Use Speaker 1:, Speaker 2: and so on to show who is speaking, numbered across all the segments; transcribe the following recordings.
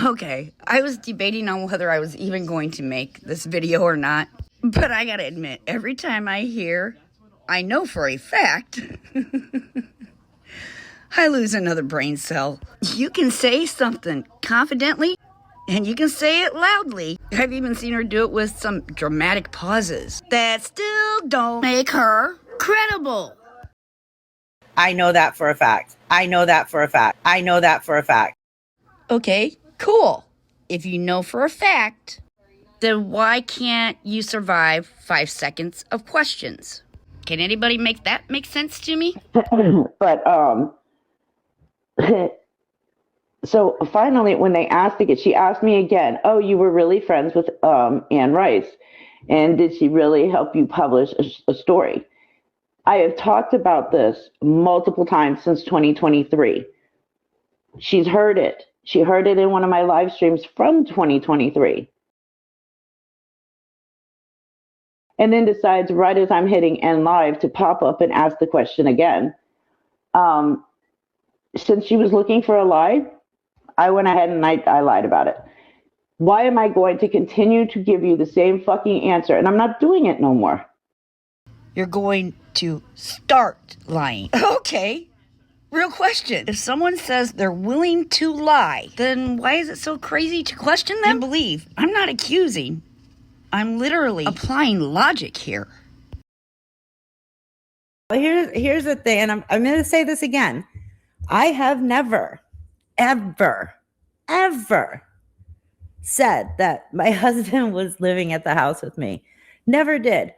Speaker 1: Okay, I was debating on whether I was even going to make this video or not, but I gotta admit, every time I hear, I know for a fact, I lose another brain cell. You can say something confidently, and you can say it loudly. I've even seen her do it with some dramatic pauses that still don't make her credible.
Speaker 2: I know that for a fact. I know that for a fact. I know that for a fact.
Speaker 1: Okay, cool. If you know for a fact, then why can't you survive 5 seconds of questions? Can anybody make that make sense to me?
Speaker 2: But so finally, when they asked again, she asked me again, "Oh, you were really friends with Anne Rice, and did she really help you publish a story?" I have talked about this multiple times since 2023. She's heard it. She heard it in one of my live streams from 2023. And then decides right as I'm hitting end live to pop up and ask the question again. Since she was looking for a lie, I went ahead and I lied about it. Why am I going to continue to give you the same fucking answer? And I'm not doing it no more.
Speaker 1: You're going to start lying. Okay. Real question. If someone says they're willing to lie, then why is it so crazy to question them? And believe, I'm not accusing. I'm literally applying logic here.
Speaker 2: Here's the thing, and I'm going to say this again. I have never, ever said that my husband was living at the house with me. Never did.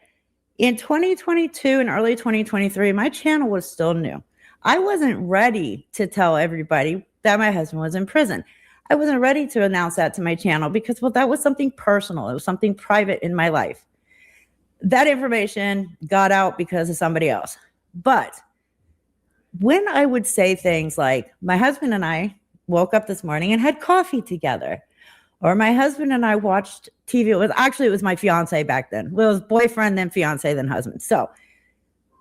Speaker 2: In 2022 and early 2023, my channel was still new. I wasn't ready to tell everybody that my husband was in prison. I wasn't ready to announce that to my channel because, well, that was something personal. It was something private in my life. That information got out because of somebody else. But when I would say things like, my husband and I woke up this morning and had coffee together, or my husband and I watched TV. It was my fiance back then. Well, it was boyfriend, then fiance, then husband. So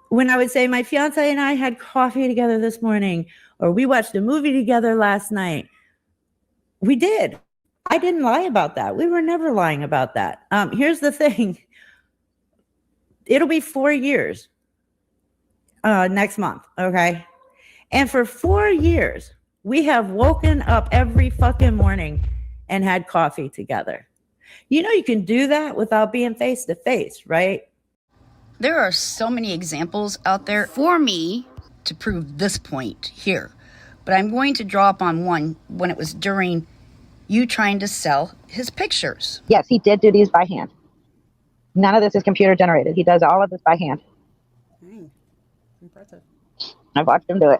Speaker 2: when I would say my fiance and I had coffee together this morning, or we watched a movie together last night, we did. I didn't lie about that. We were never lying about that. Here's the thing. It'll be 4 years next month, okay? And for 4 years, we have woken up every fucking morning and had coffee together. You know, you can do that without being face to face, right?
Speaker 1: There are so many examples out there for me to prove this point here. But I'm going to draw up on one when it was during you trying to sell his pictures.
Speaker 3: Yes, he did do these by hand. None of this is computer generated. He does all of this by hand.
Speaker 2: Impressive.
Speaker 3: I've watched him do it.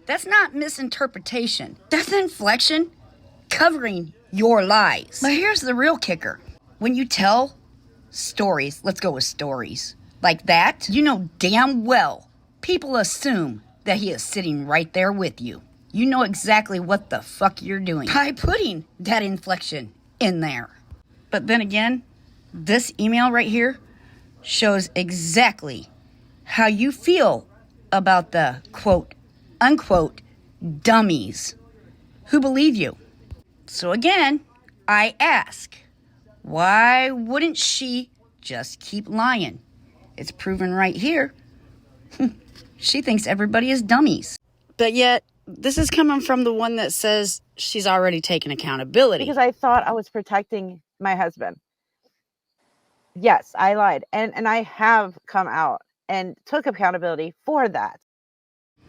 Speaker 1: That's not misinterpretation. That's inflection covering your lies. But here's the real kicker. When you tell stories, let's go with stories, like that, you know damn well people assume that he is sitting right there with you. You know exactly what the fuck you're doing by putting that inflection in there. But then again, this email right here shows exactly how you feel about the quote unquote dummies who believe you. So again, I ask, why wouldn't she just keep lying? It's proven right here. She thinks everybody is dummies. But yet, this is coming from the one that says she's already taken accountability.
Speaker 3: Because I thought I was protecting my husband. Yes, I lied. And I have come out and took accountability for that.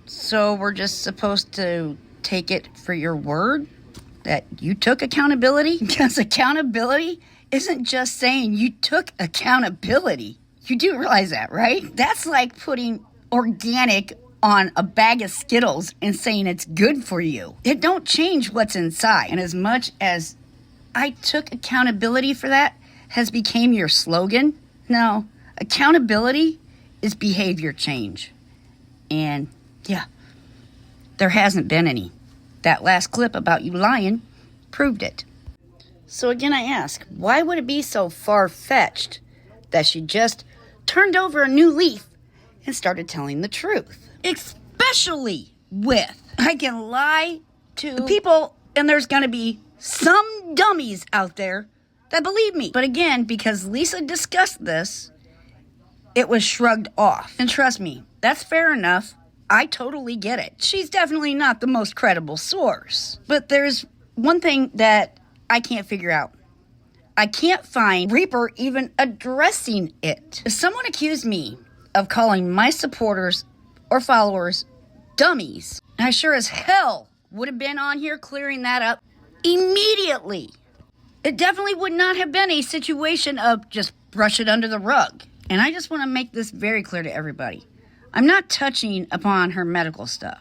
Speaker 1: So we're just supposed to take it for your word that you took accountability? Because accountability isn't just saying you took accountability. You do realize that, right? That's like putting organic on a bag of Skittles and saying it's good for you. It don't change what's inside. And as much as I took accountability for that has became your slogan, no, accountability is behavior change. And yeah, there hasn't been any. That last clip about you lying proved it. So again, I ask, why would it be so far-fetched that she just turned over a new leaf and started telling the truth? Especially with, I can lie to the people, and there's going to be some dummies out there that believe me. But again, because Lisa discussed this, it was shrugged off. And trust me, that's fair enough. I totally get it. She's definitely not the most credible source. But there's one thing that I can't figure out. I can't find Reaper even addressing it. If someone accused me of calling my supporters or followers dummies, I sure as hell would have been on here clearing that up immediately. It definitely would not have been a situation of just brush it under the rug. And I just want to make this very clear to everybody. I'm not touching upon her medical stuff.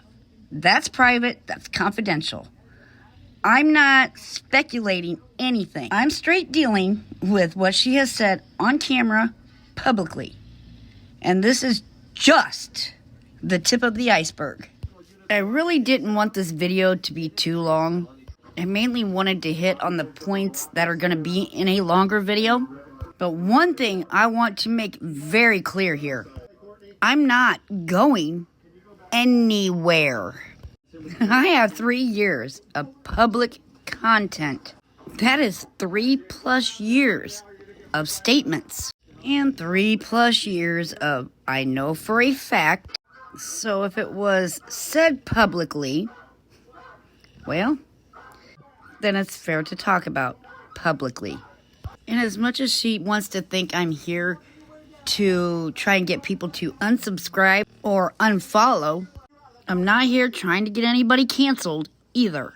Speaker 1: That's private, that's confidential. I'm not speculating anything. I'm straight dealing with what she has said on camera publicly. And this is just the tip of the iceberg. I really didn't want this video to be too long. I mainly wanted to hit on the points that are going to be in a longer video. But one thing I want to make very clear here. I'm not going anywhere. I have 3 years of public content. That is 3+ years of statements. And 3+ years of I know for a fact. So if it was said publicly, well, then it's fair to talk about publicly. And as much as she wants to think I'm here to try and get people to unsubscribe or unfollow, I'm not here trying to get anybody canceled either.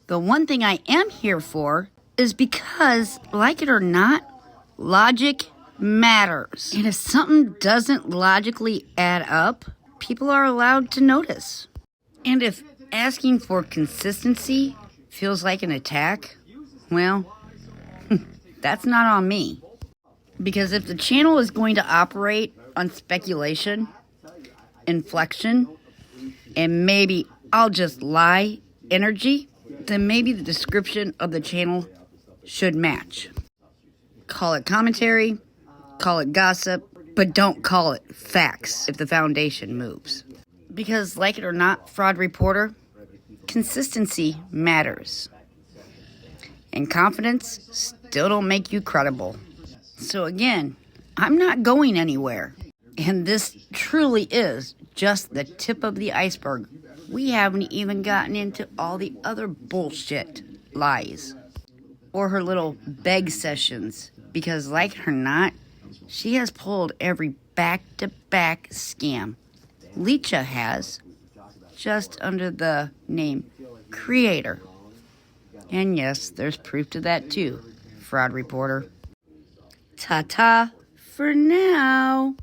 Speaker 1: The one thing I am here for is because, like it or not, logic matters. And if something doesn't logically add up, people are allowed to notice. And if asking for consistency feels like an attack, well, that's not on me. Because if the channel is going to operate on speculation, inflection, and maybe I'll just lie energy, then maybe the description of the channel should match. Call it commentary, call it gossip, but don't call it facts if the foundation moves. Because, like it or not, fraud reporter, consistency matters. And confidence still don't make you credible. So again, I'm not going anywhere. And this truly is just the tip of the iceberg. We haven't even gotten into all the other bullshit lies. Or her little beg sessions. Because like it or not, she has pulled every back-to-back scam. Lecha has, just under the name creator. And yes, there's proof to that too, fraud reporter. Ta-ta for now.